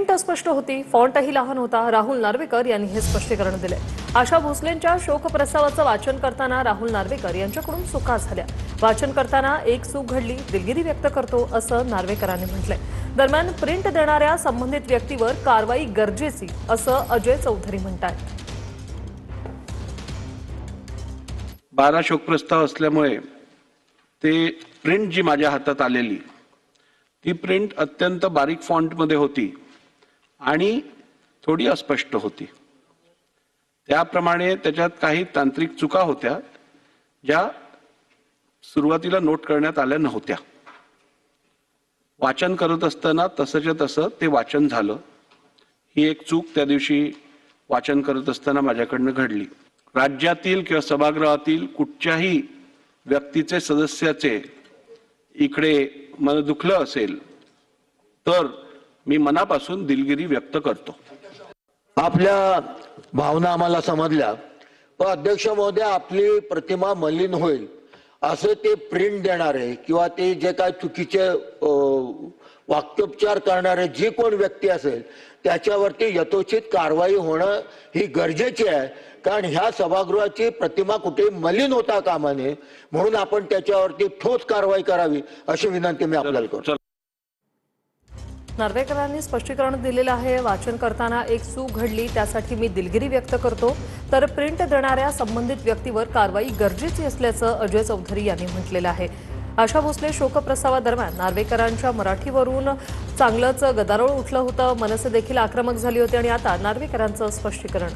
Print अस्पष्ट होती, फॉन्टही लहान होता। राहुल नार्वेकर यांनी हे स्पष्टीकरण दिले। आशा भोसलेंच्या शोकप्रस्तावाचं वाचन करताना राहुल नार्वेकर यांच्याकडून चुका झाल्या। वाचन करताना एक चूक घडली, दिलगिरी व्यक्त करतो असं नार्वेकरांनी म्हटलंय। दरम्यान प्रिंट देणाऱ्या संबंधित व्यक्तीवर कारवाई गरजेची असं अजय चौधरी म्हणतात। 12 शोकप्रस्ताव असल्यामुळे ते प्रिंट जी माझ्या हातात आलेली ती प्रिंट अत्यंत बारीक फॉन्टमध्ये होती आणि थोडी अस्पष्ट होती। त्याप्रमाणे त्याच्यात काही तांत्रिक चुका होत्या ज्या सुरुवातीला नोट करण्यात आल्या नव्हत्या। वाचन करत असताना तसंच्या तसं ते वाचन झालं। ही एक चूक त्या दिवशी वाचन करत असताना माझ्याकडनं घडली। राज्यातील किंवा सभागृहातील कुठच्याही व्यक्तीचे सदस्याचे इकडे मन दुखलं असेल तर मी मनापासून दिलगिरी व्यक्त करतो। आपल्या भावना आम्हाला समजल्या, पण अध्यक्ष महोदय आपली प्रतिमा मलिन होईल असं ते प्रिंट देणारे किंवा ते जे काय चुकीचे वाक्योपचार करणारे जी कोण व्यक्ती असेल त्याच्यावरती यथोचित कारवाई होणं ही गरजेची आहे। कारण ह्या सभागृहाची प्रतिमा कुठे मलिन होता कामा नये, म्हणून आपण त्याच्यावरती ठोस कारवाई करावी अशी विनंती मी आपल्याला करतो। नार्वेकरांनी स्पष्टीकरण दिलेलं आहे। वाचन करताना एक चूक घडली, त्यासाठी मी दिलगिरी व्यक्त करतो, तर प्रिंट देणाऱ्या संबंधित व्यक्तीवर कारवाई गरजेची असल्याचं अजय चौधरी यांनी म्हटलेलं आहे। आशा भोसले शोकप्रस्तावादरम्यान नार्वेकरांच्या मराठीवरून चांगलंच गदारोळ उठलं होतं। मनसे देखील आक्रमक झाली होती आणि आता नार्वेकरांचं स्पष्टीकरण